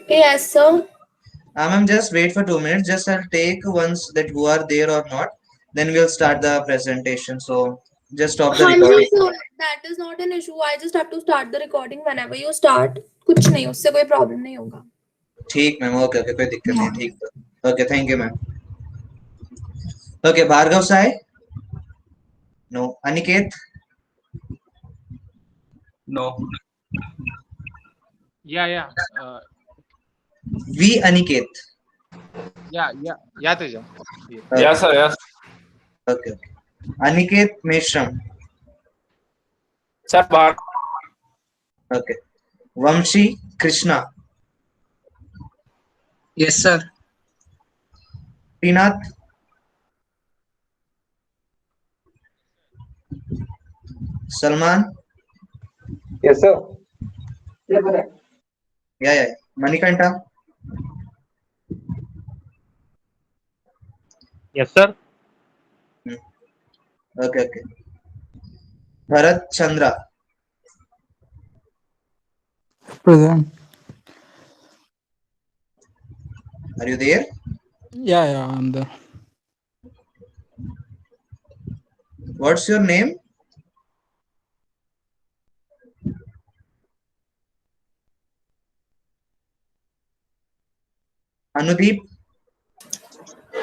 Yes, sir. Ma'am, just wait for 2 minutes. Just I'll take once that who are there or not. Then we'll start the presentation. So just stop the हाँ जी recording. Sir, that is not an issue. I just have to start the recording whenever you start. कुछ नहीं, उससे कोई problem नहीं होगा. ठीक ma'am, okay okay, कोई दिक्कत नहीं, ठीक. Okay, thank you ma'am. Okay, Bhargav Sai. No. Aniket. No. Yeah. V Aniket. Yeah, Teja. Yeah. Yes, sir. Yes. Okay okay. Aniket Meshram. Sir, Bharat. Okay. Vamshi Krishna. Yes, sir. Srinath. Salman. Yes, sir. Yeah Manikanta. Yes, sir. Okay okay. Bharat Chandra. Present. Are you there? Yeah, I'm there. What's your name? Anudeep.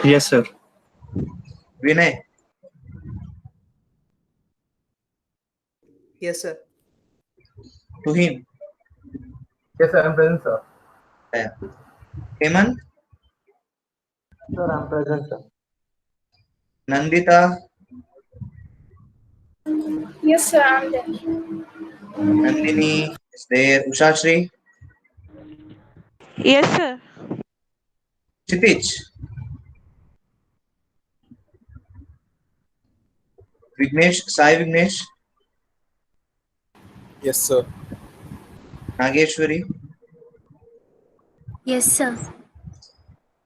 Yes, sir. Vinay. Yes, sir. Tuhin. Yes, sir. I'm present, sir. Hemant. Sir, I'm present, sir. Nandita. Yes, sir. I'm there. Nandini is there. Ushashree. Yes, sir. Kshitij. Vignesh. Sai Vignesh. Yes, sir. Nageshwari. Yes, sir.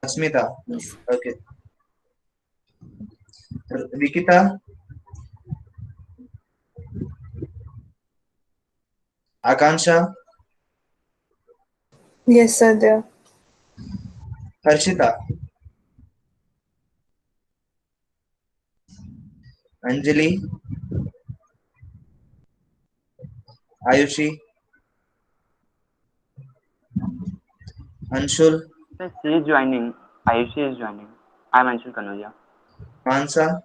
Asmita. Yes. Okay. Vikita. Akanksha. Yes, sir. There. Harshita. Anjali. Ayushi. Anshul. Sir, she is joining. Ayushi is joining. I am Anshul Kanoja. Mansa.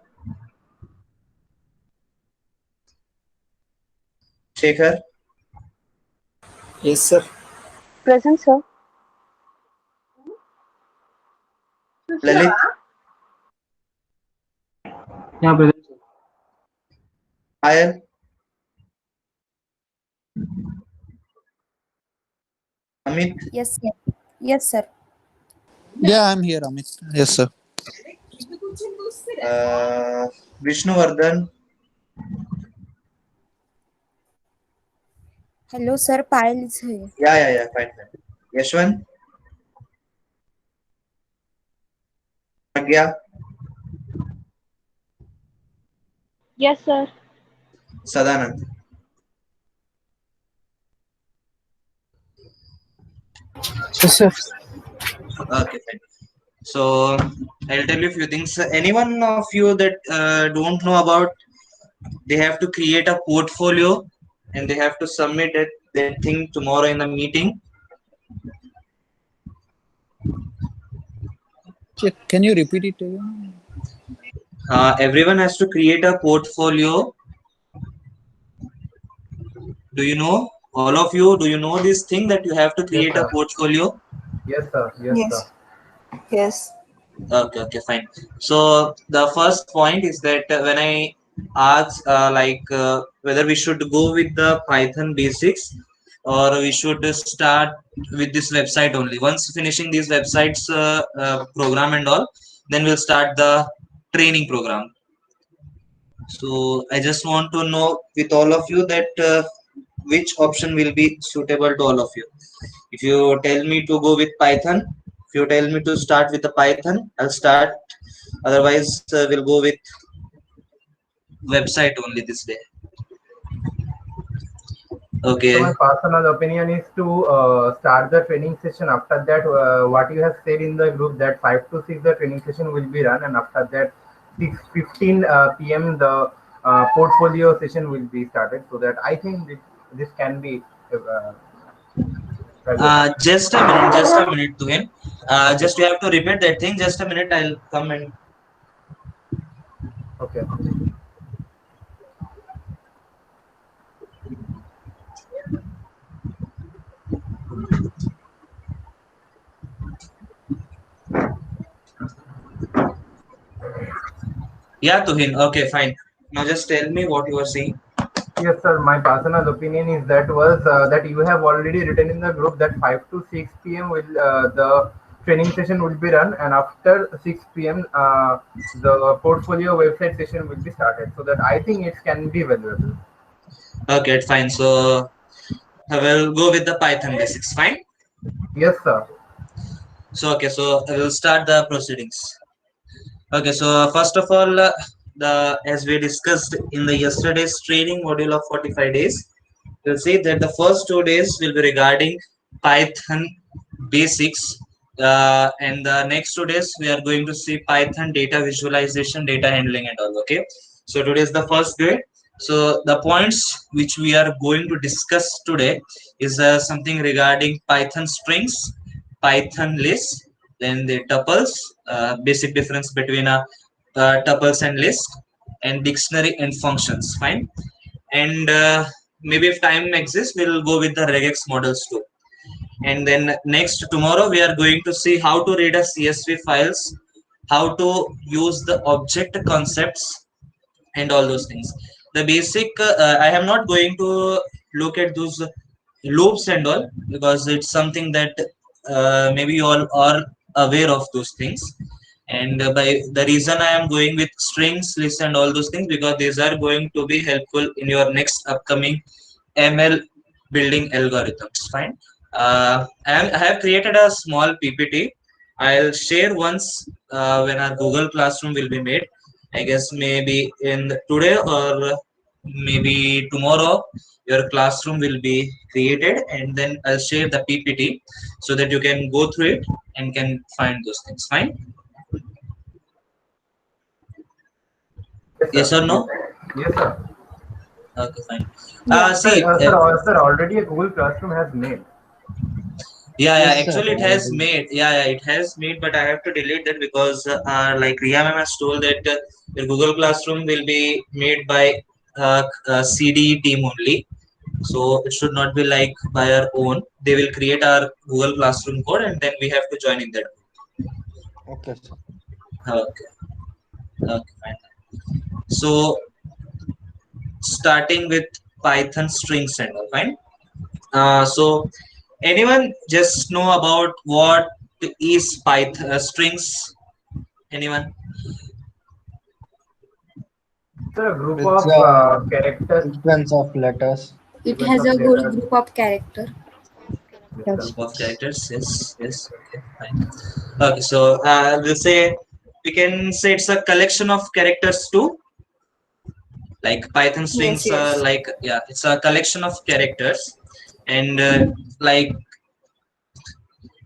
Shekhar. Yes, sir. Present, sir. Lalit. Yeah, present, sir. Payal. Amit. Yes, sir. Yes, sir. Yeah, I'm here, Amit. Yes, sir. Vishnuvardhan. Hello, sir. Payal is here. Yeah fine. Yashwant. Pragya. Yes, sir. Sadanand. Yes, sir. Okay, fine. So I'll tell you a few things. Anyone of you that don't know about, they have to create a portfolio and they have to submit that thing tomorrow in the meeting. Can you repeat it again? Everyone has to create a portfolio. Do you know? All of you, do you know this thing that you have to create a portfolio? Yes, sir. Yes, sir. Yes. Okay, fine. So the first point is that when I ask whether we should go with the Python basics or we should start with this website only. Once finishing these websites program and all, then we'll start the training program. So I just want to know with all of you that which option will be suitable to all of you. If you tell me to go with Python, if you tell me to start with the Python, I'll start. Otherwise, we'll go with website only this day. Okay. So my personal opinion is to start the training session. After that, what you have said in the group that 5 to 6 the training session will be run, and after that 6:15 p.m. the portfolio session will be started. So that I think this can be. Just a minute to him. Just you have to repeat that thing. Just a minute. I'll come and. Okay. Yeah, Tuhin. Okay, fine. Now just tell me what you are saying. Yes, sir. My personal opinion is that you have already written in the group that 5 to 6 p.m. will the training session will be run, and after 6 p.m. The portfolio website session will be started. So that I think it can be valuable. Okay, fine. So I will go with the Python basics. Fine. Yes, sir. So okay, so I will start the proceedings. Okay, so first of all, as we discussed in the yesterday's training module of 45 days, we'll see that the first 2 days will be regarding Python basics, and the next 2 days we are going to see Python data visualization, data handling, and all. Okay, so today is the first day. So the points which we are going to discuss today is something regarding Python strings, Python lists, then the tuples, basic difference between tuples and list, and dictionary and functions. Fine, and maybe if time exists, we'll go with the regex models too. And then next tomorrow we are going to see how to read a CSV files, how to use the object concepts, and all those things. The basic I am not going to look at those loops and all, because it's something that maybe you all are aware of those things. And by the reason I am going with strings, lists, and all those things, because these are going to be helpful in your next upcoming ML building algorithms. Fine. I have created a small PPT. I'll share once when our Google Classroom will be made. I guess maybe in today or maybe tomorrow, your classroom will be created, and then I'll share the PPT so that you can go through it and can find those things. Fine. Yes or no? Yes, sir. Okay, fine. Yeah. See, Sir, already a Google Classroom has made. yeah, actually it has made, it has made, but I have to delete that because like Ria ma'am has told that the Google Classroom will be made by CD team only, so it should not be like by our own. They will create our Google Classroom code, and then we have to join in that. Okay, sir. Okay, fine. So starting with Python strings and all. Fine. So anyone just know about what is Python strings? Anyone? Sir, a group It's of a characters. sequence of letters. It has a whole group of character. Group of characters. Yes. Yes. Okay. Fine. Okay. So we'll say we can say it's a collection of characters too. Like Python strings Yes, yes. are like, yeah, it's a collection of characters, and like,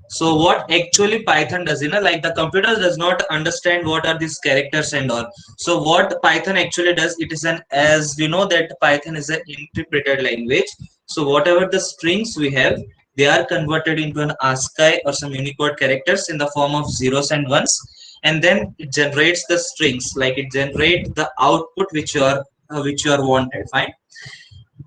so what actually Python does, like the computer does not understand what are these characters and all. So what Python actually does, it is as we know that Python is an interpreted language. So whatever the strings we have, they are converted into an ASCII or some Unicode characters in the form of zeros and ones, and then it generates the strings, like it generates the output which you are wanted. Fine.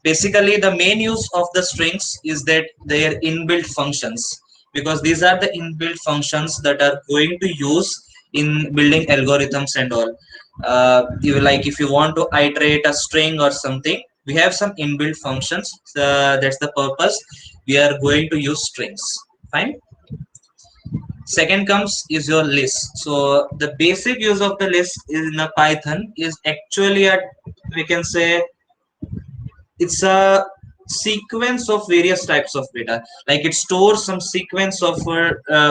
Basically, the main use of the strings is that they are inbuilt functions, because these are the inbuilt functions that are going to use in building algorithms and all. Like if you want to iterate a string or something, we have some inbuilt functions. That's the purpose we are going to use strings. Fine. Second comes is your list. So the basic use of the list in a Python is actually we can say it's a sequence of various types of data. Like it stores some sequence of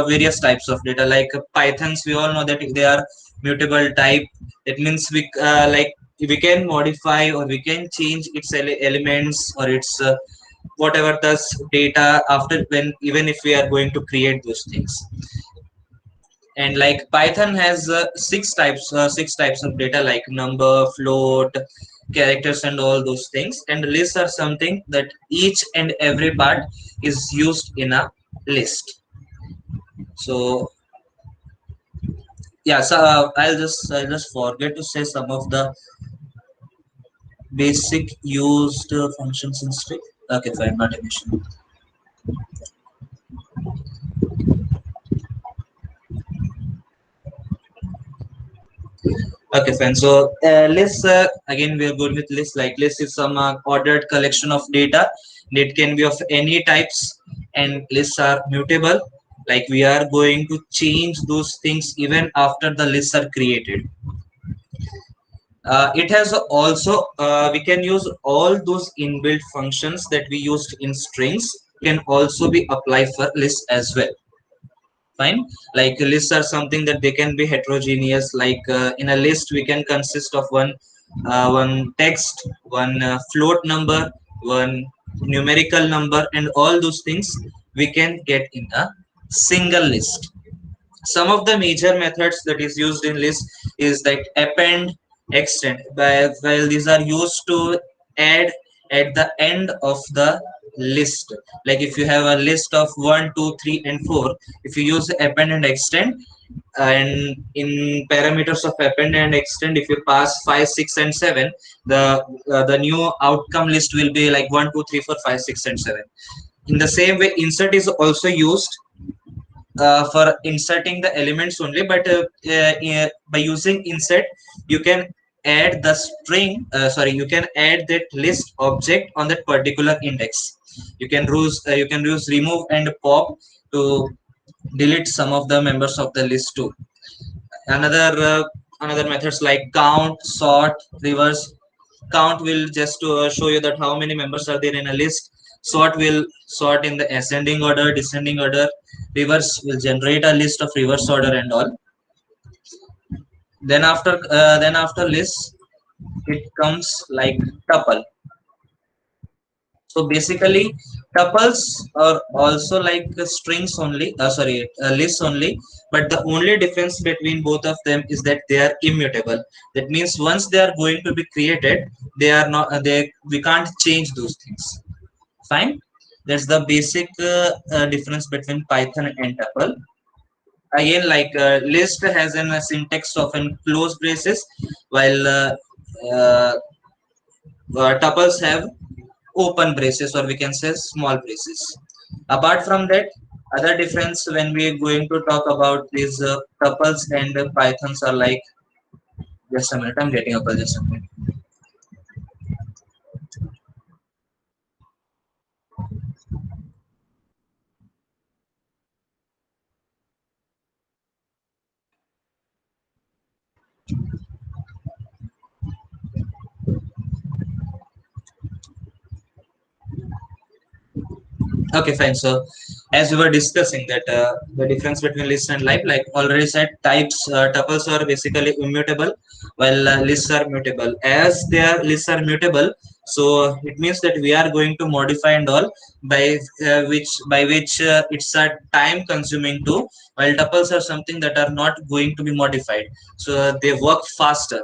various types of data. Like Pythons, we all know that they are mutable type. It means we can modify or we can change its elements or its whatever the data after, when even if we are going to create those things. And like Python has six types of data, like number, float, characters, and all those things. And lists are something that each and every part is used in a list. So yeah, so I'll just forget to say some of the basic used functions in string. Okay, fine, not an issue. Okay, fine. So lists, again, we are good with lists. Like list is some ordered collection of data. It can be of any types, and lists are mutable. Like we are going to change those things even after the lists are created. It has also, we can use all those inbuilt functions that we used in strings can also be applied for lists as well. Fine. Like lists are something that they can be heterogeneous. Like in a list we can consist of one text, one float number, one numerical number, and all those things we can get in a single list. Some of the major methods that is used in list is like append, extend. While these are used to add at the end of the list. Like if you have a list of 1, 2, 3, and 4, if you use append and extend, and in parameters of append and extend, if you pass 5, 6, and 7, the new outcome list will be like 1, 2, 3, 4, 5, 6, and 7. In the same way, insert is also used for inserting the elements only, but by using insert you can add the string, you can add that list object on that particular index. You can use remove and pop to delete some of the members of the list too. Another methods like count, sort, reverse. Count will just to show you that how many members are there in a list. Sort will sort in the ascending order, descending order. Reverse will generate a list of reverse order and all. Then after list, it comes like tuple. So basically, tuples are also like strings only. Lists only. But the only difference between both of them is that they are immutable. That means once they are going to be created, they are not. We can't change those things. Fine. That's the basic difference between Python and tuple. Again, like list has a syntax of an closed braces, while tuples have open braces, or we can say small braces. Apart from that, other difference when we are going to talk about these tuples and Pythons are like, just a minute, I'm getting up just a minute. Okay, fine. So as we were discussing that the difference between list and live, like already said, tuples are basically immutable, while lists are mutable. As their lists are mutable, so it means that we are going to modify and all by which it's a time consuming too, while tuples are something that are not going to be modified, so they work faster.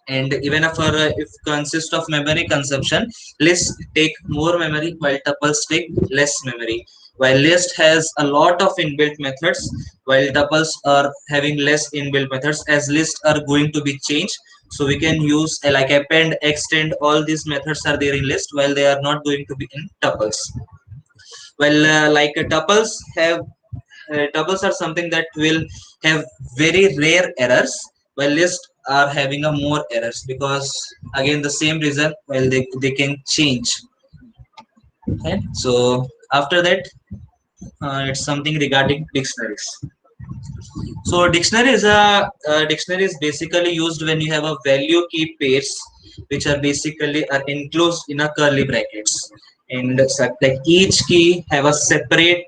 And even if consist of memory consumption, lists take more memory while tuples take less memory. While list has a lot of inbuilt methods, while tuples are having less inbuilt methods, as lists are going to be changed. So we can use like append, extend, all these methods are there in list, while they are not going to be in tuples. Well, tuples are something that will have very rare errors, while lists are having a more errors, because again the same reason, while they can change. Okay, so after that, it's something regarding dictionaries. So dictionary is basically used when you have a value key pairs which are basically are enclosed in a curly brackets, and like each key have a separate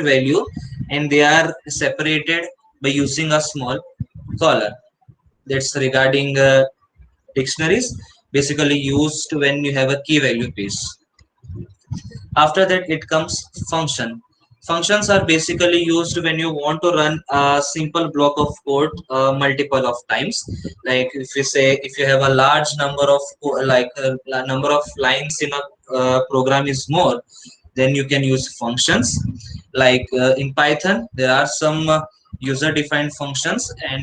value, and they are separated by using a small colon. That's regarding dictionaries, basically used when you have a key value pairs. After that, it comes function. Functions are basically used when you want to run a simple block of code multiple of times. Like if you say, if you have a large number of number of lines in a program is more, then you can use functions. Like in Python, there are some user defined functions and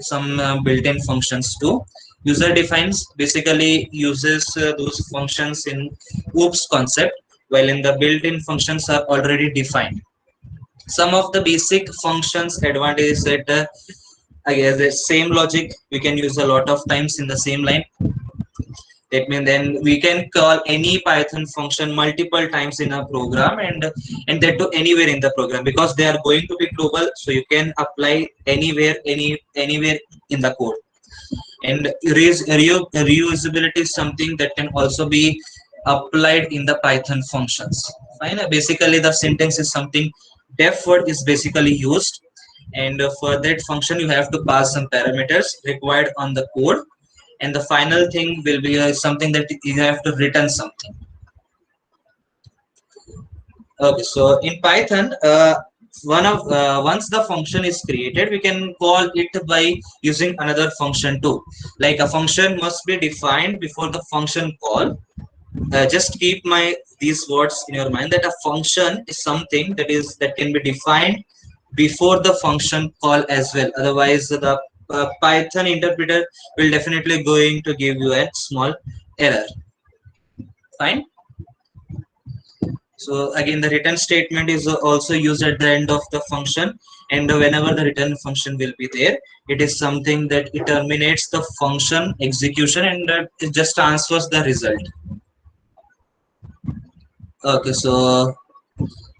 some built-in functions too. User defines basically uses those functions in oops concept, while in the built-in functions are already defined. Some of the basic functions advantage is that I guess the same logic we can use a lot of times in the same line. That means then we can call any Python function multiple times in a program, and that to anywhere in the program, because they are going to be global, so you can apply anywhere, anywhere in the code. And reusability is something that can also be applied in the Python functions. Fine. Basically, the syntax is something def word is basically used, and for that function you have to pass some parameters required on the code, and the final thing will be something that you have to return something. Okay, so in Python, once the function is created, we can call it by using another function too. Like a function must be defined before the function call. Just keep these words in your mind, that a function is something that can be defined before the function call as well. Otherwise, the Python interpreter will definitely going to give you a small error. Fine. So again, the return statement is also used at the end of the function, and whenever the return function will be there, it is something that it terminates the function execution, and it just transfers the result. Okay, so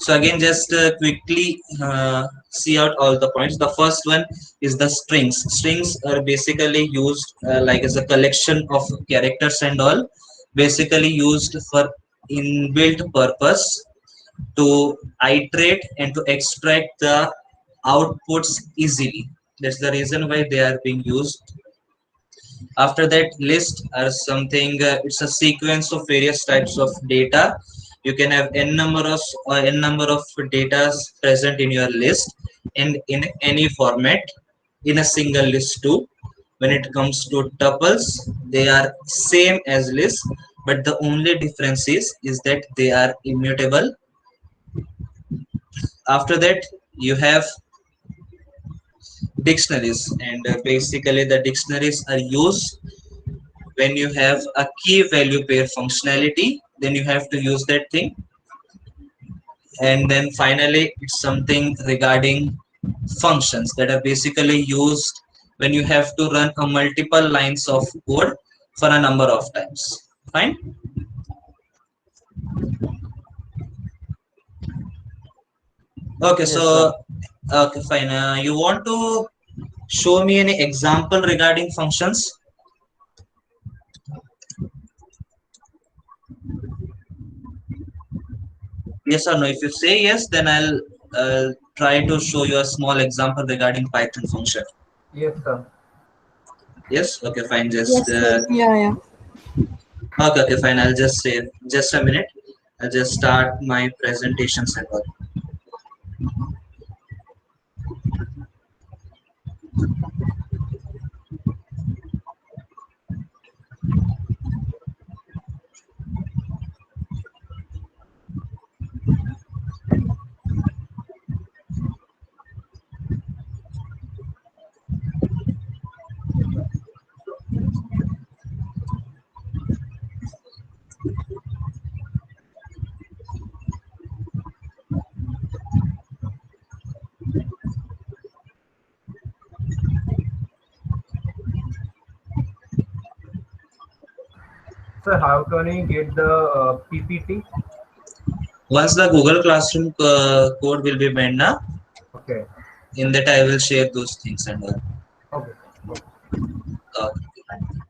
again, just quickly see out all the points. The first one is the strings. Strings are basically used like as a collection of characters and all, basically used for inbuilt purpose to iterate and to extract the outputs easily. That's the reason why they are being used. After that, list are something, it's a sequence of various types of data. You can have n number of data present in your list, and in any format, in a single list too. When it comes to tuples, they are same as lists, but the only difference is that they are immutable. After that, you have dictionaries, and basically the dictionaries are used when you have a key value pair functionality, then you have to use that thing. And then finally, it's something regarding functions that are basically used when you have to run a multiple lines of code for a number of times. Fine. Okay, Yes, so sir. okay, fine. You want to show me any example regarding functions? Yes or no? If you say yes, then I'll try to show you a small example regarding Python function. Yes, sir. Yes? Okay, fine. Yes, sir. Yeah, yeah. Okay, fine. I'll just say, just a minute. I'll just start my presentations and all. Sir, how can we get the PPT? Once the Google Classroom code will be made, na, Okay. in that I will share those things and all. Okay. Okay, fine.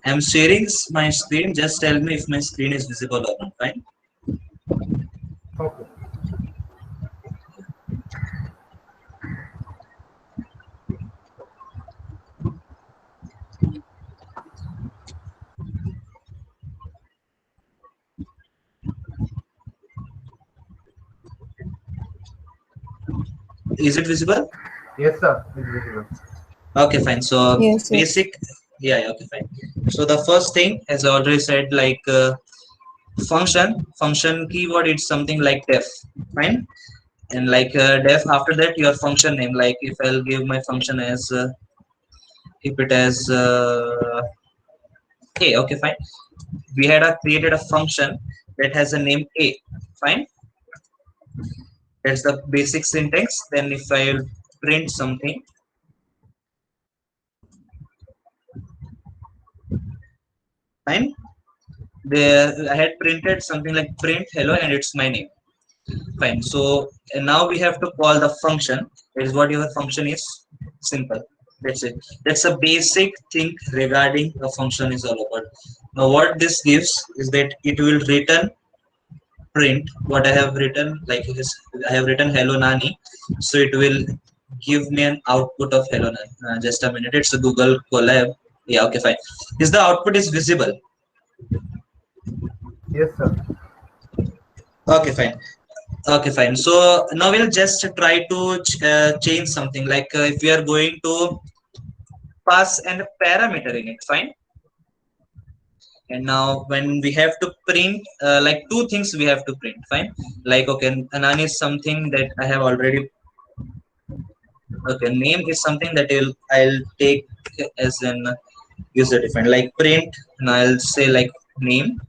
I'm sharing my screen. Just tell me if my screen is visible or not. Fine. Okay. Is it visible? Yes, sir. It's visible. Okay, fine. So Yes, yes. basic, yeah, okay, fine. So the first thing, as I already said, like function keyword, it's something like def, fine. And like def, after that your function name. Like if I'll give my function as keep it as a, okay, fine. We had created a function that has a name a, fine. That's the basic syntax. Then if I'll print something, fine. There I had printed something like print hello and it's my name, fine. So now we have to call the function. That is what your function is. Simple. That's it. That's a basic thing regarding a function is all about. Now what this gives is that it will return print what I have written. Like this, I have written hello nani, so it will give me an output of hello nani. Just a minute, it's a Google Colab. Yeah, okay, fine. Is the output is visible? Yes, sir. Okay, fine. Okay, fine. So now we'll just try to change something. Like if we are going to pass an parameter in it, fine. And now when we have to print like two things we have to print, fine. Like okay, Anani is something that I have already. Okay, name is something that I'll take as an user defined. Like print, and I'll say like name,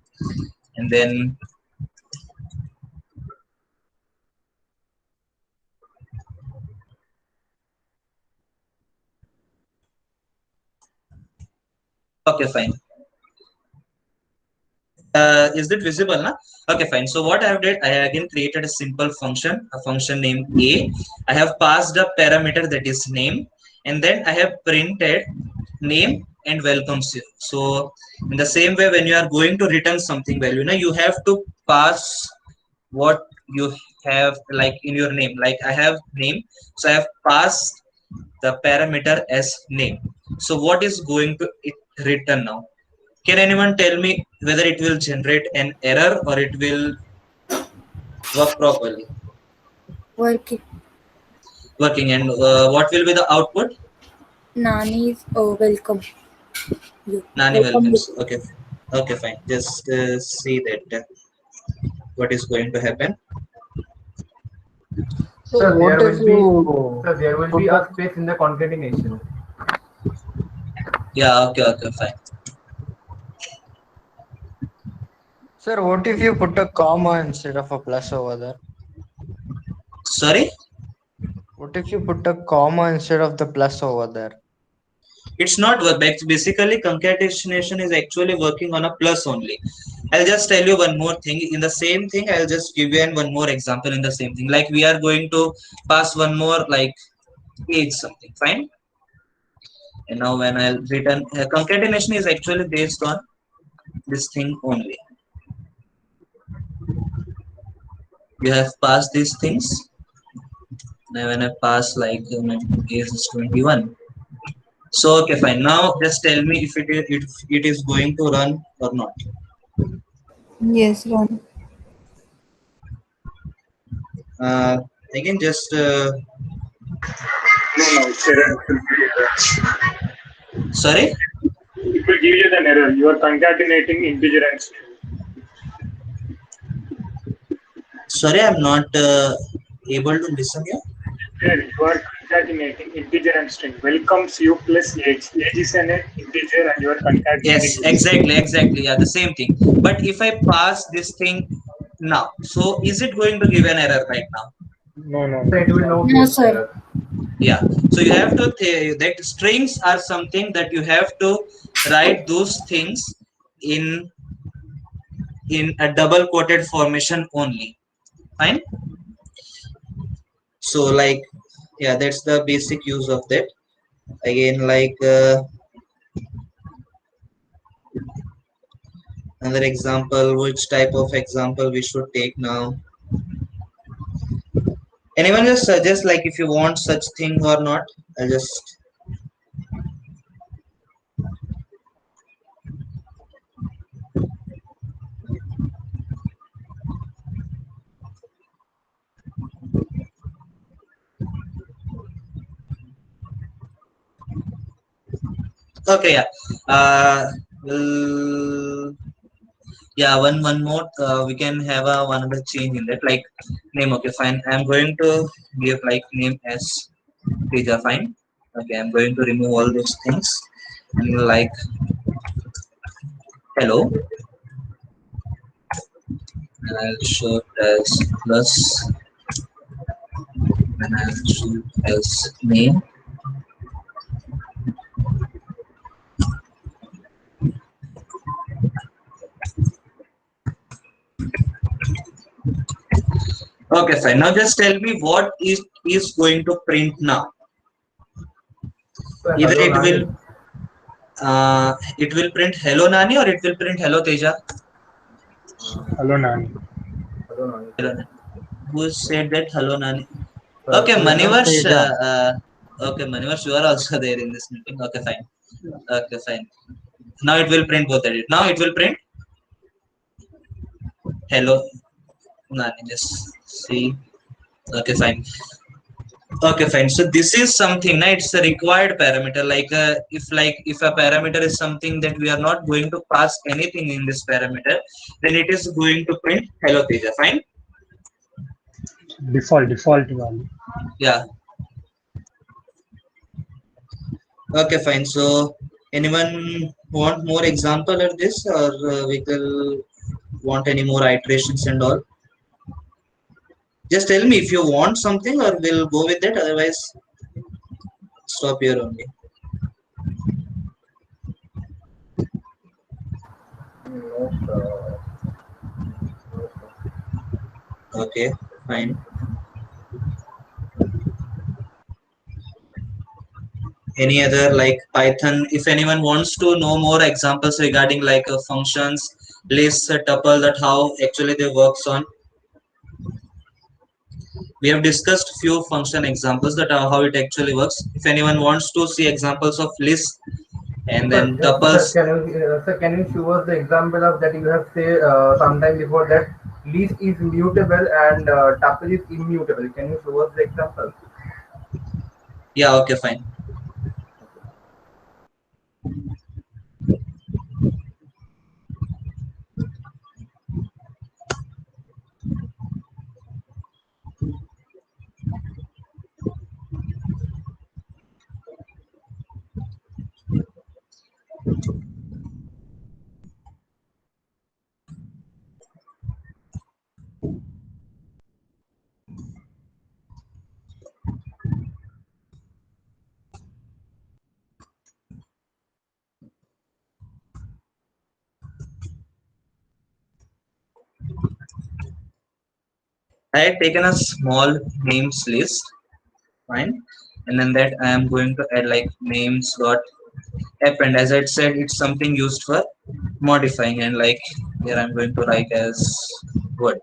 and then okay, fine. Is it visible now? Okay, fine. So what I have did, I have again created a simple function, a function named a. I have passed a parameter that is name, and then I have printed name and welcomes you. So in the same way, when you are going to return something value, now you have to pass what you have like in your name. Like I have name, so I have passed the parameter as name. So what is going to it return now? Can anyone tell me whether it will generate an error or it will work properly? Working. Working. And what will be the output? Nani's welcome. You. Nani Welcome welcomes. you. Okay. Okay, fine. Just see that what is going to happen. So Sir, what there if will be, you sir, there will put be the- a space in the concatenation. Yeah, okay, okay, fine. Sir, what if you put a comma instead of a plus over there? Sorry? What if you put a comma instead of the plus over there? It's not work. Basically, concatenation is actually working on a plus only. I'll just tell you one more thing. In the same thing, I'll just give you one more example in the same thing. Like we are going to pass one more like age something, fine. And now when I'll return, concatenation is actually based on this thing only. You have passed these things. Now when I pass like my age is 21. So okay, fine. Now just tell me if it is going to run or not. Yes, run. Again, just No, it's error. sorry. It will give you an error. You are concatenating integer and string. Sorry, I'm not able to listen here. You are concatenating integer and string. Welcomes you plus age. Age is an integer and you are concatenating. Yes, exactly. Yeah, the same thing. But if I pass this thing now, so is it going to give an error right now? So it will not No, give sir. error. Yeah. So you have to that strings are something that you have to write those things in a double quoted formation only. Fine. So like yeah, that's the basic use of that. Again, like Another example, which type of example we should take now? Anyone just suggest like if you want such thing or not? I just okay, yeah. Well, yeah, one more. We can have a one other change in that, like name. Okay, fine. I'm going to give like name as Teja. Fine. Okay, I'm going to remove all those things and like hello, and I'll show it as plus, and I'll show it as name. Okay, fine. Now just tell me what is going to print now. So, Either hello, it will print hello Nani or it will print hello Teja. Hello, Nani. Nani. Hello, Nani. Who said that hello Nani? Uh, Okay, Teja. Manivarsh. Teja. Okay, Manivarsh, you are also there in this meeting. Okay, fine. Okay, fine. Now it will print both edit. Now it will print hello Nani. Just see. Okay, fine. Okay, fine. So this is something, na, it's a required parameter. If a parameter is something that we are not going to pass anything in this parameter, then it is going to print hello Teja. Fine. Default value. Yeah. Okay, fine. So anyone want more example of this, or we will want any more iterations and all? Just tell me if you want something, or we'll go with that. Otherwise, stop here only. Okay, fine. Any other like Python? If anyone wants to know more examples regarding like functions, lists, tuple, that how actually they works on. We have discussed few function examples that are how it actually works. If anyone wants to see examples of lists and then tuples. Sir, can you show us the example of that you have said sometime before that list is mutable and tuple is immutable? Can you show us the example? Yeah, okay, fine. I had taken a small names list, fine, and then that I am going to add like names dot append. As I said, it's something used for modifying, and like here I'm going to write as word.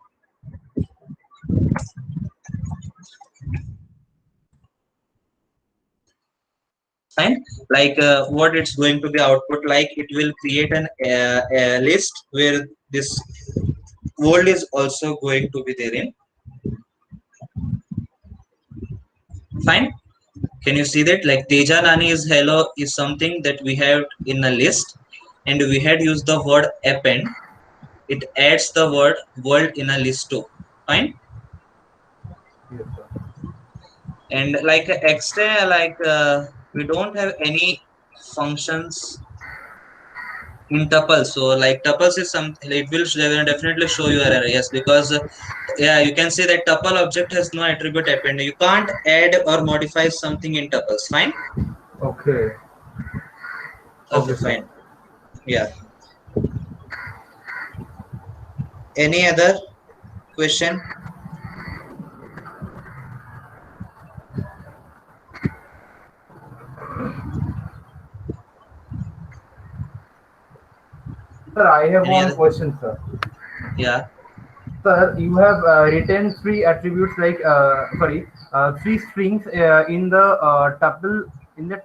Fine, like what it's going to be output like, it will create a list where this world is also going to be therein. Fine. Can you see that like Teja Nani is hello is something that we have in a list, and we had used the word append. It adds the word world in a list too. Fine. Yes, sir. And like extra, like we don't have any functions in tuples. So like tuples is something, it will definitely show you error. Yes, because yeah, you can see that tuple object has no attribute append. You can't add or modify something in tuples. Fine. Okay. Okay, Sir. fine. Yeah. Any other question? Sir, I have Any one other? question, sir. Yeah. Sir, you have written three attributes like three strings in the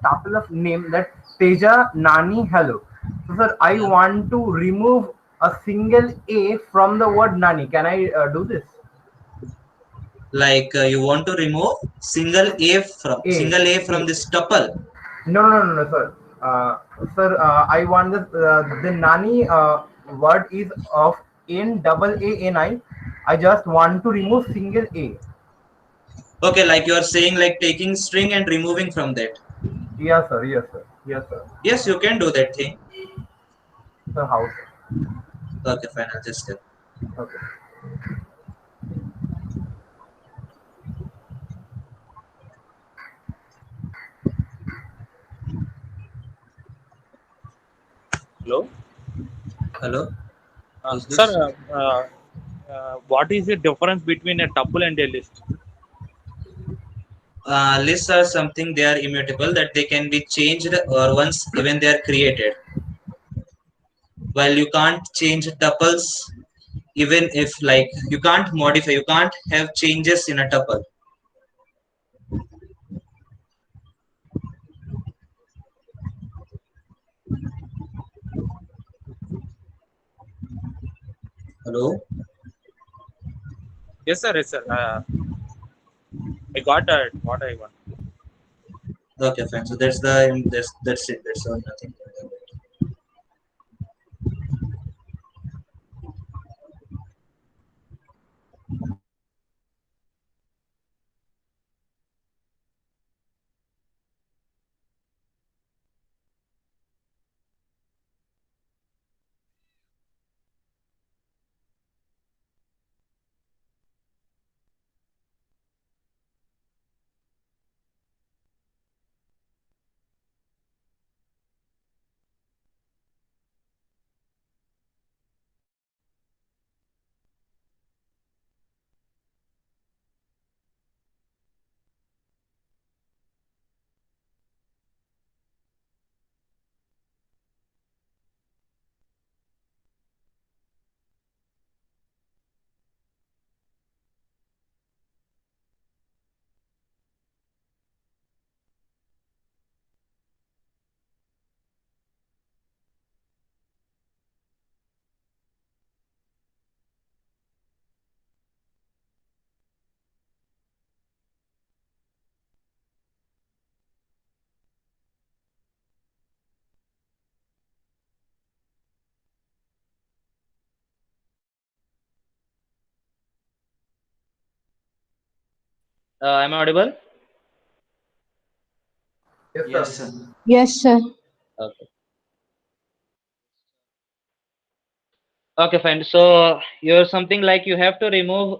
tuple of name that Teja, Nani, Hello. So, sir, I Yeah. want to remove a single A from the word Nani. Can I do this? Like you want to remove A, single A from A. this tuple. No, sir. Sir, I want the Nani word is of N double A N I. I just want to remove single A. Okay, like you are saying, like taking string and removing from that. Yes, sir. Yes, sir. Yes, sir. Yes, you can do that thing. Sir, how, sir? Okay, fine. I'll just tell. Okay. Hello. Hello. Who's Sir, this? what is the difference between a tuple and a list? Lists are something they are immutable, that they can be changed or once even they are created. While you can't change tuples, even if like you can't modify, you can't have changes in a tuple. Hello. Yes, sir. Yes, sir. I got what I want. Okay, fine. So that's it. That's all. Nothing. Am I audible? Yes, Yes, sir. sir. Yes, sir. Okay. Okay, fine. So you're something like you have to remove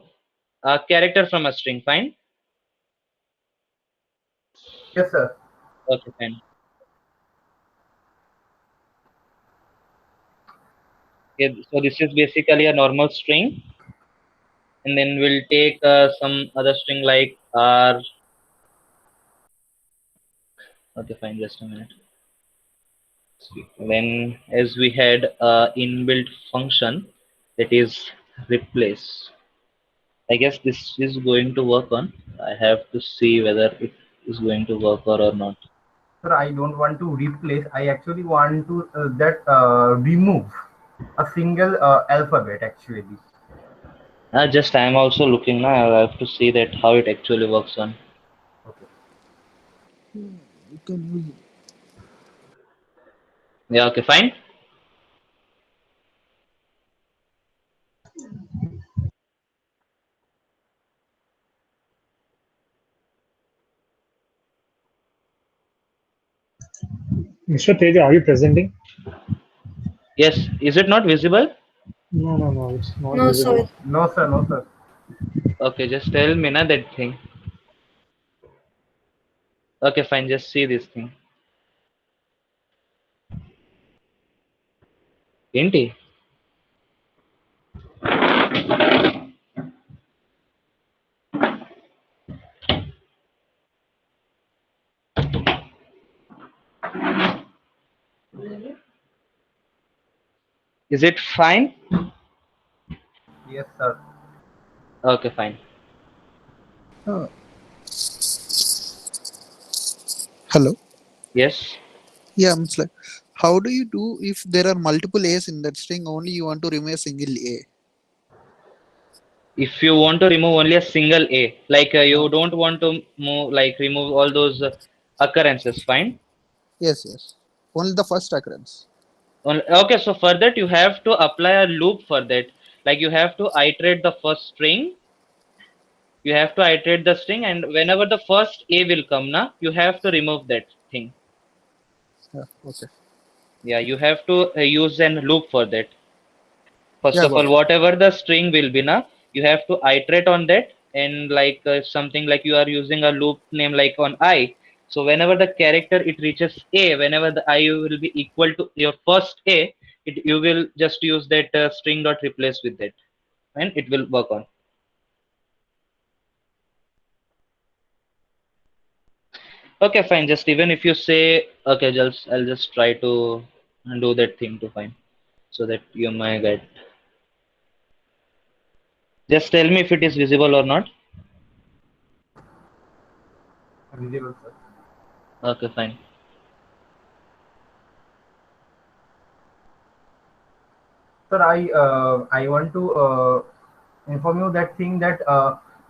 a character from a string. Fine. Yes, sir. Okay, fine. Okay, so this is basically a normal string, and then we'll take some other string like r. Okay, fine. Just a minute. Then, as we had inbuilt function that is replace. I guess this is going to work on. I have to see whether it is going to work or not. Sir, I don't want to replace. I actually want to remove a single alphabet actually. Just I am also looking now. I have to see that how it actually works on. Okay. Yeah. Okay. Fine. Mr. Teja, are you presenting? Yes. Is it not visible? No, it's not No, visible. sir. No, sir. No, sir. Okay. Just tell me na that thing. Okay. Fine. Just see this thing. ఏంటి Is it fine? Yes, sir. Okay, fine. Hello. Yes. Yeah, I'm like, how do you do if there are multiple A's in that string? Only you want to remove a single A. If you want to remove only a single A, like you don't want to move, like remove all those occurrences, fine. Yes, yes. Only the first occurrence. Okay, so for that you have to apply a loop for that. Like you have to iterate the first string. You have to iterate the string, and whenever the first A will come, na, you have to remove that thing. Yeah. Okay. Yeah, you have to use an loop for that. First Yeah, of got all, it. whatever the string will be, na, you have to iterate on that, and like something like you are using a loop name like on I. So whenever the character it reaches A, whenever the I will be equal to your first A, you will just use that string dot replace with that, and it will work on. Okay, fine. Just even if you say okay, I'll just try to do that thing to find so that you might get. Just tell me if it is visible or not. Visible, sir. Okay, fine. Sir, I want to inform you that thing that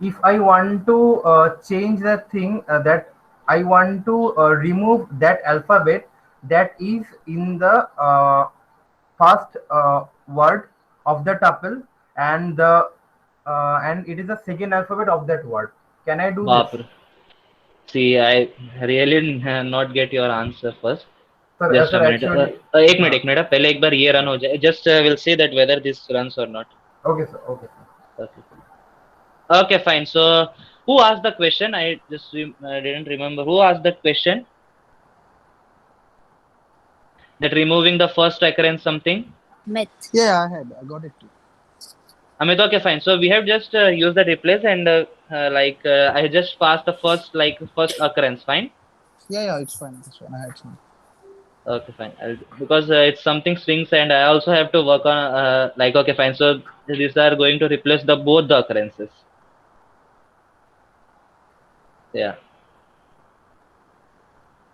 if I want to change that thing that I want to remove that alphabet that is in the first word of the tuple and the and it is the second alphabet of that word. Can I do this? Bapre. See, I really not get your answer first. Just a Sir, minute. actually, एक minute पहले एक बार ये run हो जाए. Just we'll see that whether this runs or not. okay, sir. Okay, sir. Okay. Okay, fine. So, who asked the question? I just didn't remember. Who asked that question? That removing the first occurrence something? Yeah, I got it too. Amit, okay, fine. So we have just used the replace and I just passed the first occurrence. Fine. Yeah, it's fine. It's fine. I had some. Okay, fine. Because it's something strings and I also have to work on okay, fine. So these are going to replace the both the occurrences. Yeah.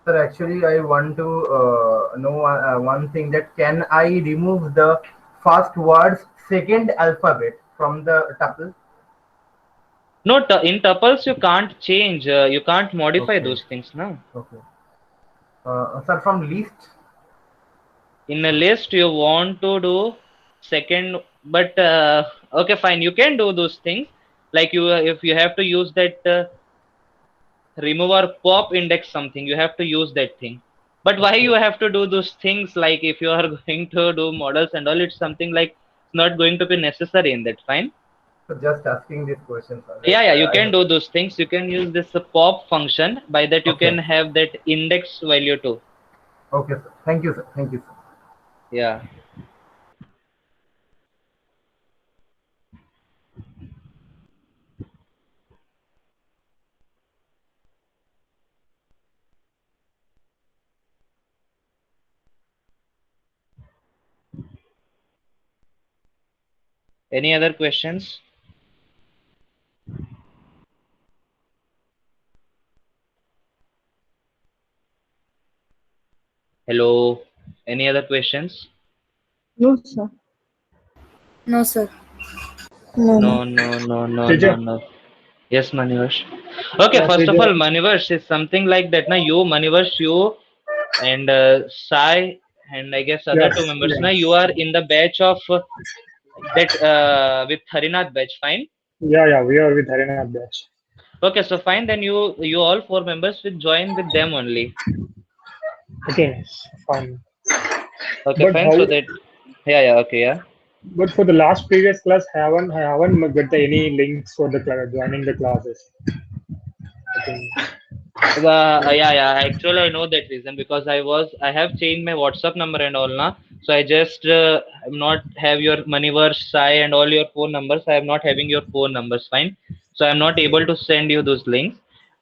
Sir, actually, I want to know one thing that can I remove the first word's second alphabet from the tuple? No, in tuples you can't change. You can't modify Okay. those things, no. Okay. Sir, from list? In a list you want to do second, but okay, fine. You can do those things. Like if you have to use that remove or pop index something, you have to use that thing. But why you have to do those things? Like if you are going to do models and all, it's something like it's not going to be necessary in that. Fine. So just asking this question, sir. Yeah, you can do those things. You can use this pop function. By that you Okay. can have that index value too. Okay, sir. Thank you, sir. Thank you, sir. Yeah. Any other questions? Hello. Any other questions? No, sir. No, sir. No. Yes, Manivash. Okay, first of all, Manivash is something like that. Na you, Manivash, you and Sai and I guess other two members. Na you are in the batch of that with Harinath batch. Fine. Yeah, we are with Harinath batch. Okay, so fine. Then you all four members will join with them only. Okay, fine. Okay, But fine. how? So that okay, yeah. But for the last previous class, I haven't got any links for the joining the classes. I think. Actually, I know that reason because I have changed my WhatsApp number and all now. So I just am not have your Maniverse, Sai, and all your phone numbers. I am not having your phone numbers. Fine. So I'm not able to send you those links.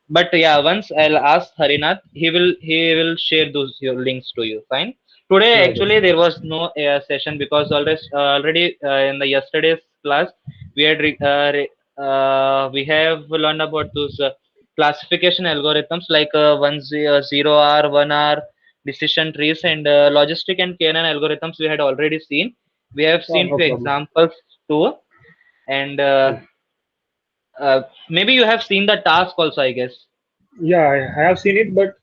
But yeah, once I'll ask Harinath, he will share those your links to you. Fine. Today, Yeah, actually, there was no session because already in the yesterday's class we have learned about those classification algorithms like 0R, 1R, decision trees, and logistic and KNN algorithms. We had already seen. We have oh, seen no few problem. examples too, and maybe you have seen the task also, I guess. Yeah, I have seen it, but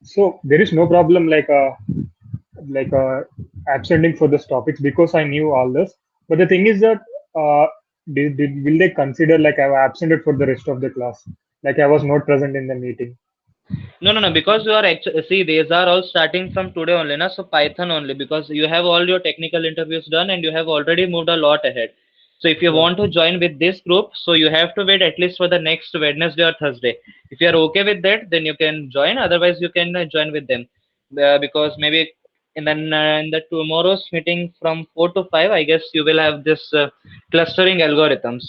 so there is no problem like absenting for this topics because I knew all this. But the thing is that will they consider like I was absented for the rest of the class, like I was not present in the meeting? No, no, no. Because you are actually see these are all starting from today only, na. So Python only because you have all your technical interviews done and you have already moved a lot ahead. So if you Yeah. want to join with this group, so you have to wait at least for the next Wednesday or Thursday. If you are okay with that, then you can join. Otherwise, you can join with them because maybe in the tomorrow's meeting from 4 to 5, I guess you will have this clustering algorithms.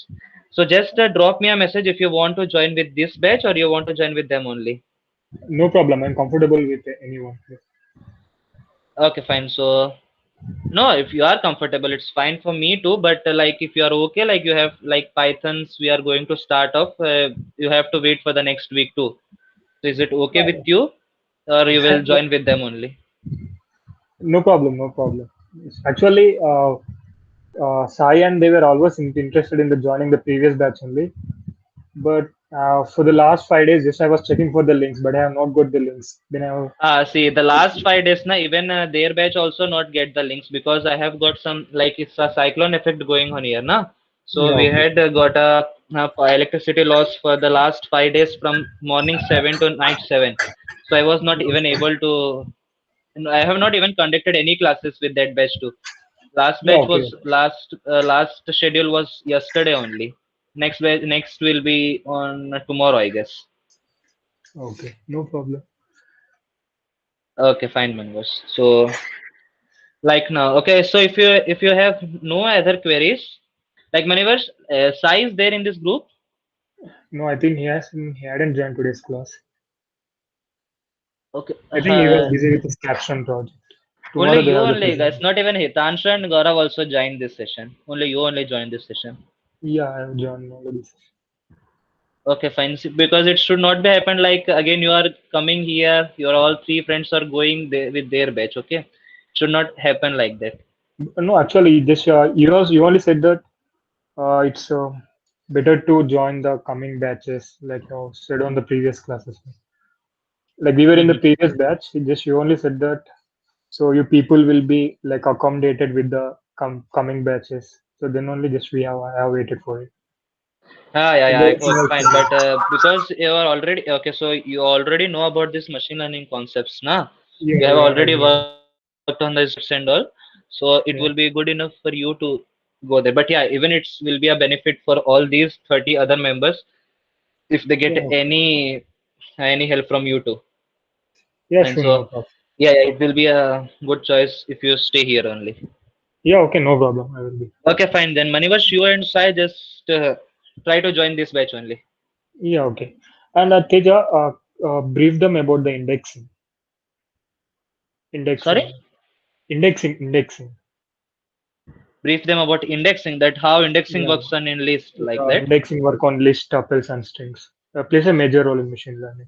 So just drop me a message if you want to join with this batch or you want to join with them only. No problem. I'm comfortable with anyone. Okay, fine. So, no, if you are comfortable, it's fine for me too. But like, if you are okay, like you have like Pythons, we are going to start off. You have to wait for the next week too. So, is it okay with you, or you will join with them only? No problem. No problem. Actually, Sai and they were always interested in the joining the previous batch only. But for the last 5 days, just I was checking for the links, but I have not got the links. Then I have, See, the last 5 days, na even their batch also not get the links because I have got some like it's a cyclone effect going on here, na. So yeah, we okay. had got electricity loss for the last 5 days from morning 7 to night 7. So I was not even able to. I have not even conducted any classes with that batch too. Last Yeah, batch okay. was last schedule was yesterday only. Next will be on tomorrow, I guess. Okay. No problem. Okay, fine, Mangoes. So like now, okay. So if you have no other queries, like Maniverse, Sai is there in this group. No, I think he hadn't joined today's class. Okay, I think he was busy with his caption project. only Tomorrow they you have the only guys. presentation. Not even Hitansha and Gaurav also joined this session. Only you only joined this session. Yeah, I have joined already. Okay, fine. Because it should not be happened like again you are coming here, your all three friends are going there with their batch. Okay, should not happen like that. No, actually, this you only said that it's better to join the coming batches, like you said on the previous classes. Like we were in the Mhm. previous batch, just you only said that so you people will be like accommodated with the coming batches. So then only just I have waited for it. Yeah, yeah, it Everything was else fine. is- But because you are already okay, so you already know about this machine learning concepts, na? Yeah, You have yeah, already yeah, worked on this and all, so it will be yeah. good enough for you to go there. But yeah, even it will be a benefit for all these 30 other members if they get Yeah, any help from you too. yeah, And sure, no so problem. yeah, yeah, it will be a good choice if you stay here only. Yeah, okay, no problem. I will be. Okay, fine then. Manivash, you and Sai just try to join this batch only. Yeah, okay. And Teja, brief them about the Sorry? indexing, indexing. Brief them about indexing, that how indexing Yeah, works on in list like that. indexing work on list, tuples, and strings. Plays a major role in machine learning.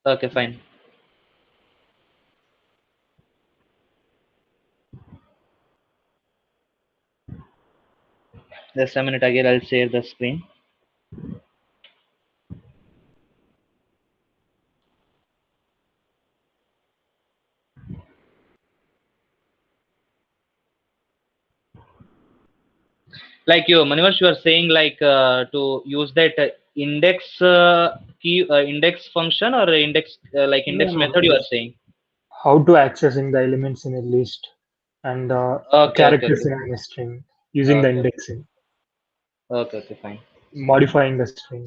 Okay, fine. Just a minute again, I'll share the screen. Like you, Manivash, you are saying like to use that index function or No, index no, method you are saying. how to accessing the elements in a list and Okay, okay, characters okay. in a string using the Okay, indexing, okay, okay, fine. modifying the string.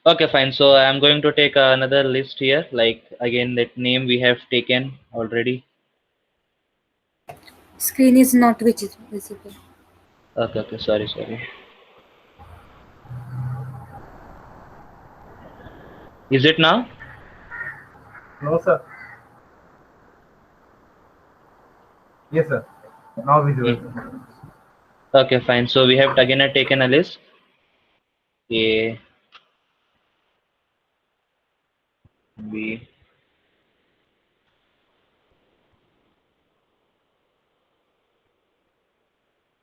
Okay, fine. So I'm going to take another list here. Like again, that name we have taken already. Screen is not visible. Okay, okay. Sorry. Is it now? No, sir. Yes, sir. Now visible, Hmm. sir. Okay, fine. So we have again taken a list. A, B,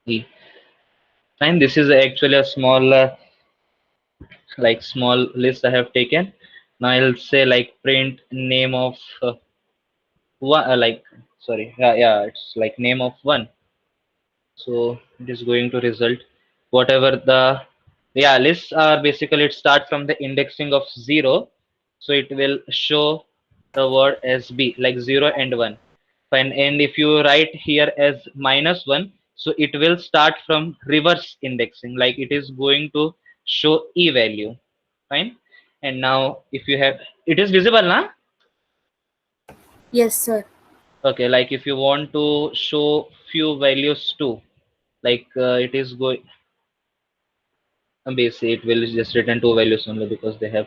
E. Fine. This is actually a small, small list I have taken. Now I'll say like print name of one. Sorry. Yeah. It's like name of one. So it is going to result whatever the lists are. Basically, it starts from the indexing of 0, so it will show the word as b, like 0 and 1. Fine. And if you write here as -1, so it will start from reverse indexing, like it is going to show e value. Fine. And now if you have, it is visible now. Yes, sir. Okay, like if you want to show few values too, like it is going base, it will just return two values only because they have.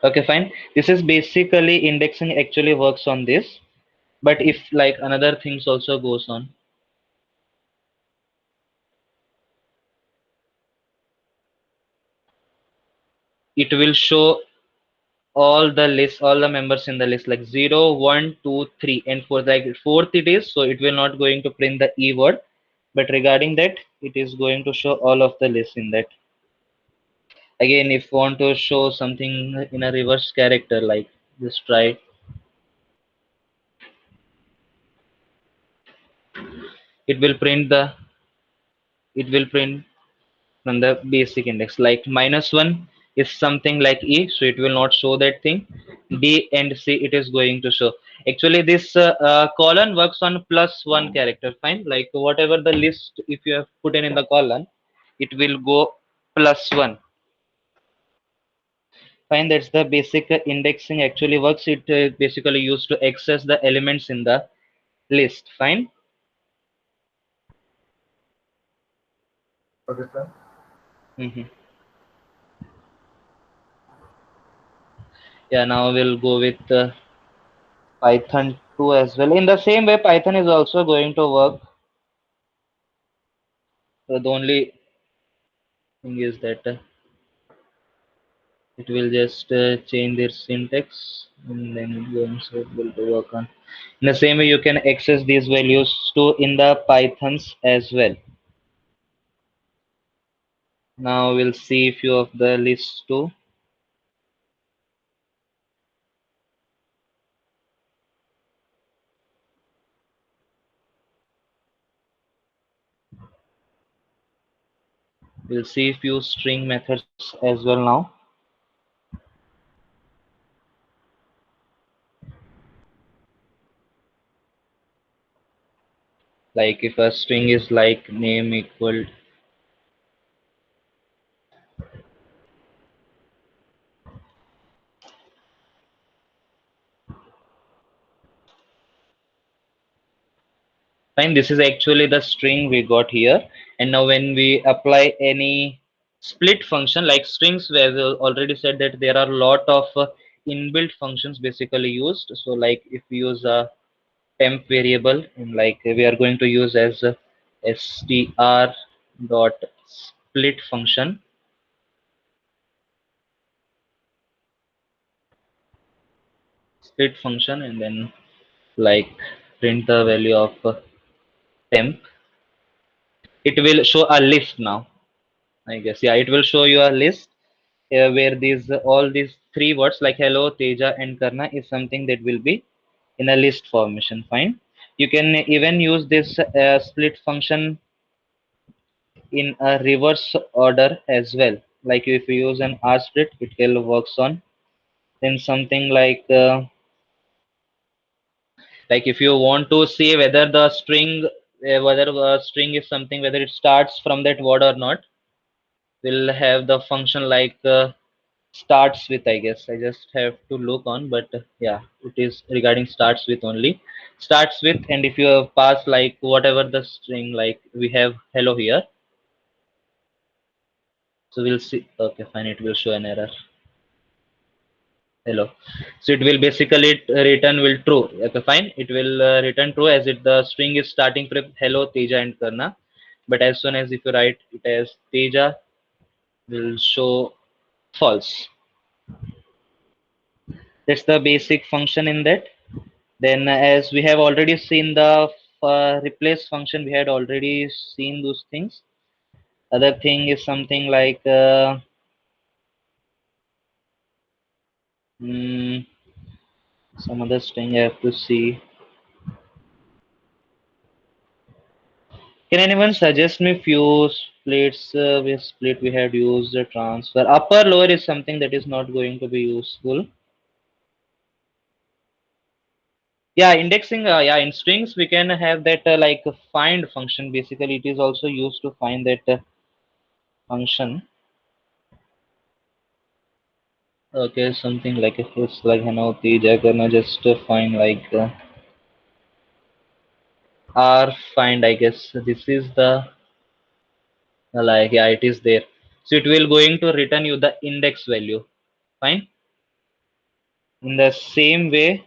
Okay, fine. This is basically indexing actually works on this, but if like another things also goes on, it will show all the list, all the members in the list, like 0, 1, 2, 3, and for like fourth it is, so it will not going to print the e word, but regarding that it is going to show all of the list in that. Again, if you want to show something in a reverse character, like just try, it will print the, it will print from the basic index, like -1 is something like e, so it will not show that thing. B and c it is going to show. Actually this colon works on +1 character. Fine. Like whatever the list if you have put in the colon, it will go +1. Fine. That's the basic indexing actually works. It basically used to access the elements in the list. Fine. Okay, sir. Hmm. Yeah, now we'll go with Python 2 as well. In the same way, Python is also going to work. So the only thing is that it will just change their syntax and then it going so it will to work on. In the same way, you can access these values too in the Pythons as well. Now we'll see a few of the lists too. We'll see a few string methods as well now. Like if a string is like name equal, fine, this is actually the string we got here. And now when we apply any split function like strings, where we already said that there are a lot of inbuilt functions basically used. So like if we use a temp variable, and like we are going to use as str dot split function. Split function, and then like print the value of temp. It will show a list now, I guess. Yeah, it will show you a list where these all these three words like hello, Teja, and Karna is something that will be in a list formation. Fine. You can even use this split function in a reverse order as well. Like if you use an R split, it will works on. Then something like if you want to see whether the string whether a string is something, whether it starts from that word or not, we'll have the function like starts with, I guess. I just have to look on, but yeah, it is regarding starts with only. Starts with, and if you have passed like whatever the string, like we have hello here. So we'll see. Okay, fine. It will show an error. Hello. So it will basically return will true. Okay, fine. It will return true as it the string is starting with hello, Teja and Karna. But as soon as if you write it as Teja, will show false. That's the basic function in that. Then as we have already seen the replace function, we had already seen those things. Other thing is something like some other string I have to see. Can anyone suggest me few splits? We had used the transfer. Upper lower is something that is not going to be useful. Yeah, indexing. Yeah, in strings we can have that like find function. Basically, it is also used to find that function. Okay, something like if it's like Teja gonna just find like R find. I guess this is the like yeah, it is there. So it will going to return you the index value. Fine. In the same way,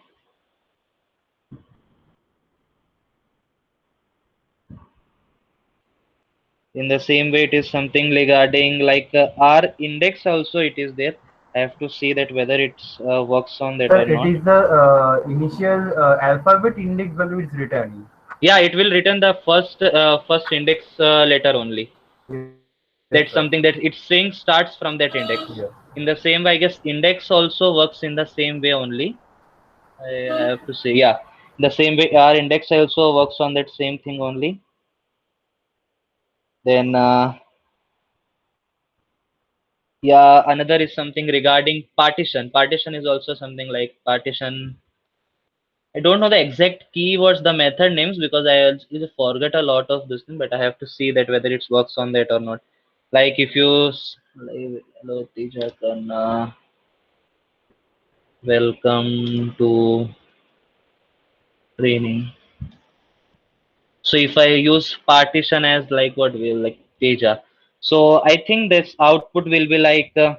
it is something regarding like R index also it is there. I have to see that whether it's works on that or It not. is the initial alphabet index value is returning. Yeah, it will return the first index letter only. Yes, That's sir. something that it's saying starts from that index. Yes. In the same way, I guess index also works in the same way only. I have to say, yeah, the same way our index also works on that same thing only. Then yeah, another is something regarding partition. Partition is also something like partition. I don't know the exact keywords, the method names, because I also forget a lot of this thing, but I have to see that whether it works on that or not. Like if you like, hello Teja Karna, welcome to training. So if I use partition as like what will like Teja, so I think this output will be like in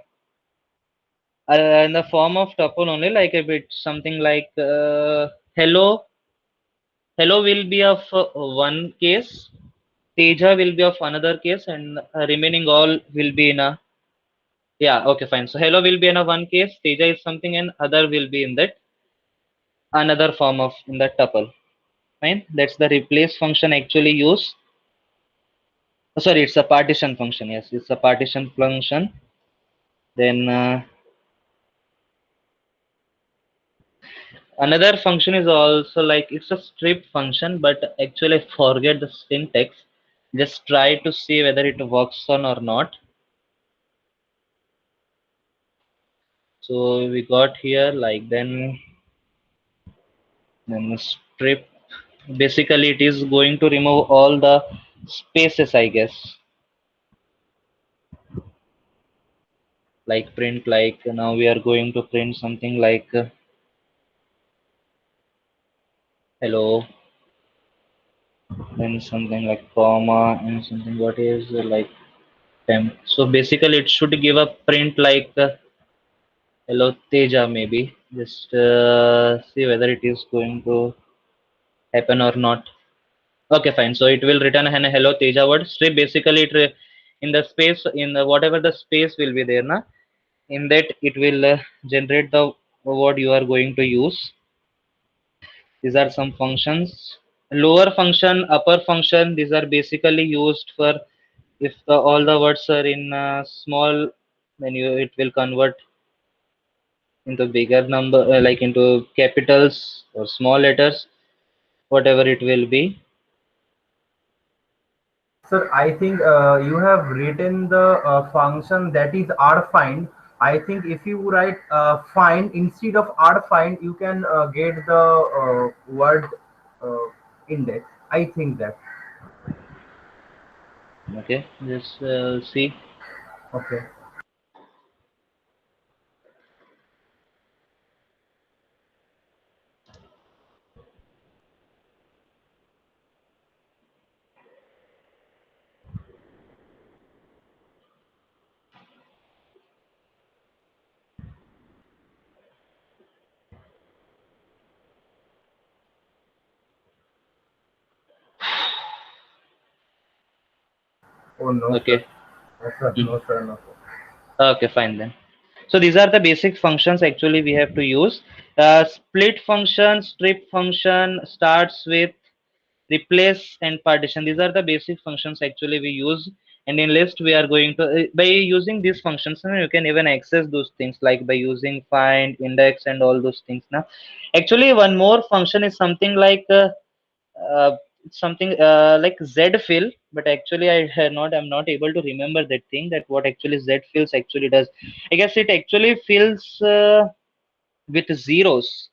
the form of tuple only. Like if it's something like hello, hello will be of one case, Teja will be of another case, and remaining all will be in a yeah. Okay, fine. So hello will be in a one case, Teja is something, and other will be in that another form of in that tuple. Fine. That's the replace function actually used. Oh, sorry, it's a partition function. Yes, it's a partition function. Then another function is also like it's a strip function, but actually I forget the syntax. Just try to see whether it works on or not. So we got here like then strip. Basically, it is going to remove all the spaces, I guess. Like print, like now we are going to print something like hello, then something like comma and something what is like temp. So basically, it should give a print like hello Teja maybe. Just see whether it is going to happen or not. Okay, fine. So it will return an hello Teja word strip. Basically, in the space in the, whatever the space will be there, na. In that it will generate the word you are going to use. These are some functions. Lower function, upper function. These are basically used for if all the words are in small, then it will convert into bigger number, like into capitals or small letters, whatever it will be. Sir, I think you have written the function that is rfind. I think if you write find instead of rfind, you can get the word index. I think that. Okay, just see. Okay. Oh no, sir. Okay. No, sir. Hmm. No, sir. No, sir. Okay, fine then. So these are the basic functions actually we have to use. Split function, strip function starts with replace and partition. These are the basic functions actually we use. And in list we are going to by using these functions, you can even access those things like by using find, index, and all those things. Now, actually, one more function is something like uh, like zfill, but actually I'm not able to remember that thing, that what actually zfills actually does. I guess it actually fills with zeros.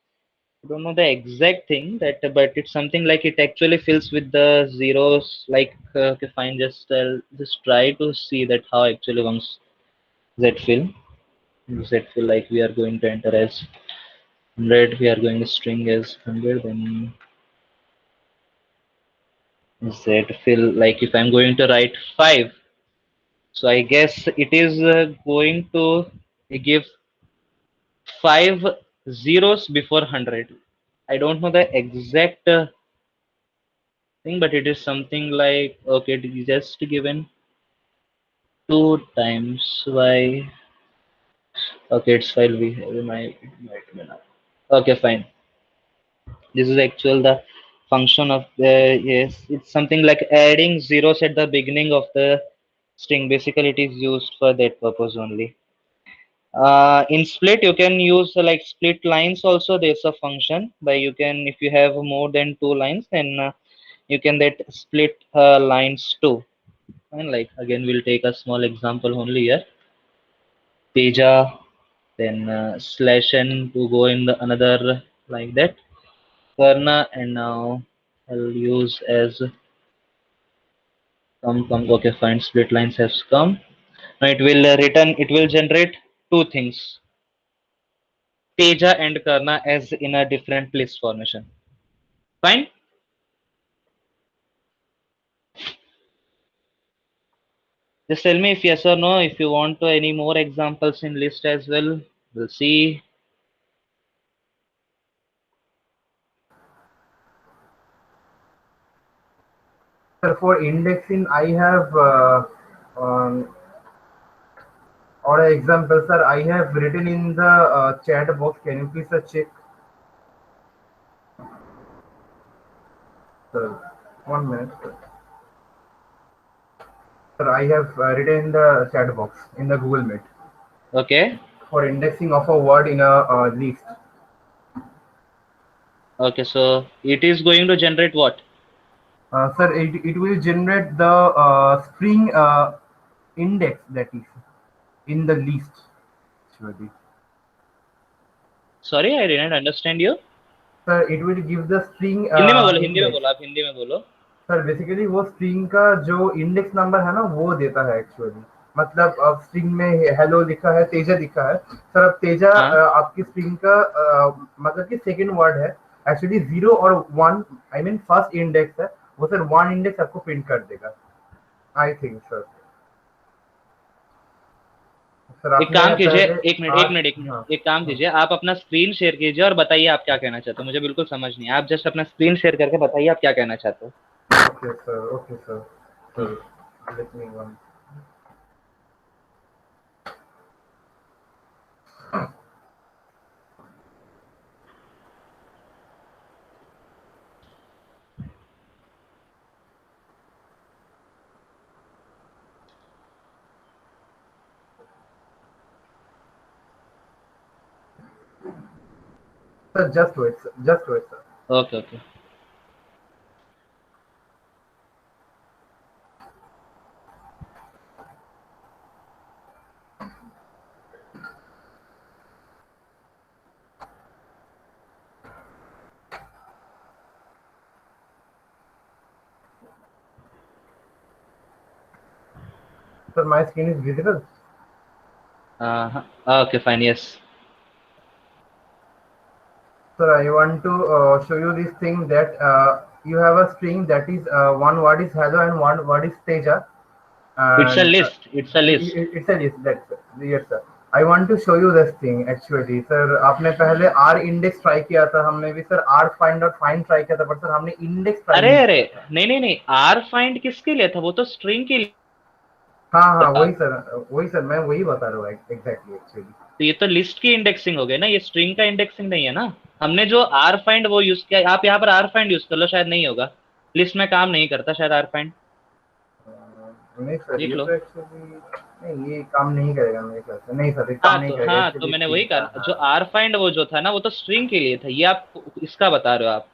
I don't know the exact thing that, but it's something like it actually fills with the zeros. Like okay, fine. I'll just try to see that how actually works zfill. Zfill, like we are going to enter as 100, we are going to string as 100, then zfill, like if I'm going to write 5, so I guess it is going to give 5 zeros before 100. I don't know the exact thing, but it is something like, okay, it is just given 2 times y. Okay, it's fine. We might be now. Okay, fine. This is actual the function of the, yes, it's something like adding zeros at the beginning of the string. Basically, it is used for that purpose only. In split, you can use like split lines also. There's a function by you can, if you have more than 2 lines, then you can that split lines too. And like again, we'll take a small example only here. Teja, then slash n to go in the another like that. Karna, and now I'll use as come. Okay, fine. Split lines has come. Now it will return. It will generate 2 things. Teja and Karna as in a different list formation. Fine. Just tell me if yes or no. If you want any more examples in list as well, we'll see. Sir, for indexing, I have um, or example, sir. I have written in the chat box. Can you please check, sir? 1 minute, sir. Sir, I have written in the chat box in the Google Meet Okay. for indexing of a word in a list. Okay. So it is going to generate what? Sir, it will generate the string index that is in the list. Actually. Sorry, I didn't understand you. Sir, it will give the string Hindi में index. बोलो आप हिंदी में बोलो. Sir basically वो string का जो index number है ना वो देता है एक्चुअली. मतलब अब स्ट्रिंग में हेलो लिखा है, तेजा लिखा है. सर अब तेजा हाँ. आपकी स्ट्रिंग का मतलब कि सेकंड वर्ड है. एक्चुअली 0 और 1, आई मीन फर्स्ट इंडेक्स है वो. सर 1 इंडेक्स आपको प्रिंट कर देगा, आई थिंक सर. सर एक आपने काम कीजिए, पहले हाँ एक काम हाँ. कीजिए, आप अपना स्क्रीन शेयर कीजिए और बताइए आप क्या कहना चाहते हो. मुझे बिल्कुल समझ नहीं है. आप जस्ट अपना स्क्रीन शेयर करके बताइए आप क्या कहना चाहते हो. Okay sir, okay sir. Sir let me one. Sir just wait sir, just wait sir. Okay okay. sir, my screen is visible. Okay, fine. Yes. Sir, I want to show you this thing that you have a string that is one word is hello and one word is Teja. It's a And, list. It's a list. It's a list. That's yes, sir. I want to show you this thing actually, sir. आपने पहले R index try किया था, हमने भी sir R find और find try किया था, पर सर हमने index try अरे नहीं अरे किया था। नहीं, R find किसके लिए था? वो तो string के लिए हाँ वही सर मैं वही बता रहा हूँ एग्जैक्टली एक्चुअली। तो ये तो लिस्ट की इंडेक्सिंग हो गई ना, ये स्ट्रिंग का इंडेक्सिंग नहीं है ना। हमने जो R find वो यूज किया, आप यहाँ पर R find यूज कर लो, शायद नहीं होगा, लिस्ट में काम नहीं करता शायद R find। नहीं सर देख ये लो। तो एक्चुअली नहीं, ये काम नहीं करेगा मेरे ख्याल से। नहीं सर ये काम नहीं करेगा हाँ, तो actually मैंने इस वही चीज़ का, कहा, जो R find वो जो था ना, वो तो स्ट्रिंग के लिए था, ये आप इसका बता रहे हो आप।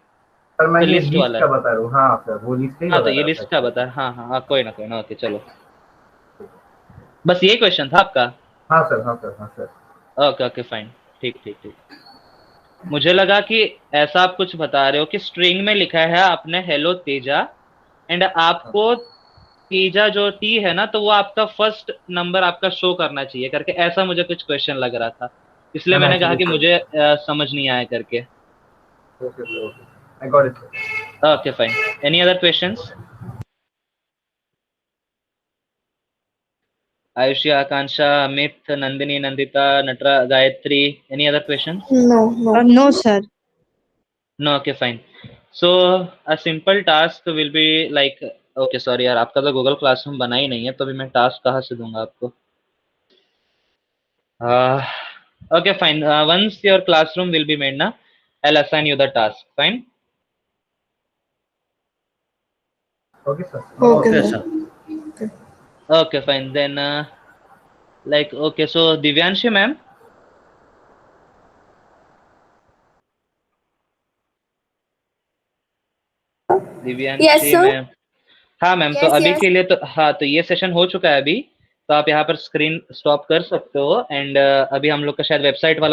सर मैं तो ये लिस्ट लिस्ट वाला का है। बता रहा हूँ। हाँ सर वो लिस्ट ही हाँ, बता तो ये रहा लिस्ट था का actually। बता। हाँ, कोई ना, ओके चलो। बस ये क्वेश्चन था आपका? हाँ सर। ओके फाइन, ठीक। मुझे लगा कि ऐसा आप कुछ बता रहे हो कि स्ट्रिंग में लिखा है आपने हेलो तेजा, एंड आपको तेजा जो टी है ना, तो वो आपका फर्स्ट नंबर आपका शो करना चाहिए करके, ऐसा मुझे कुछ क्वेश्चन लग रहा था, इसलिए मैंने कहा कि मुझे समझ नहीं आया करके। Okay I got it sir. Okay fine, any other questions? Ayushi, Akanksha, Amit, Nandini, Nandita, नटरा, Gayatri, any other questions? No. No, sir. No, okay, fine. So a simple task will be like, okay, sorry यार, आपका तो गूगल क्लासरूम बना ही नहीं है, तो अभी मैं टास्क कहाँ से दूंगा आपको? Okay, fine. Once your classroom will be made, na, I'll assign you the task. Fine. Okay sir. Okay, Yes, sir. sir. Okay, fine. Then, like, okay, so Divyanshi ma'am. Divyanshi Yes, sir. Ma'am. हाँ ma'am, तो Yes, अभी yes. के लिए तो हाँ, तो ये session हो चुका है अभी, तो आप यहाँ पर स्क्रीन स्टॉप कर सकते हो, एंड अभी हम लोग का शायद वेबसाइट वाला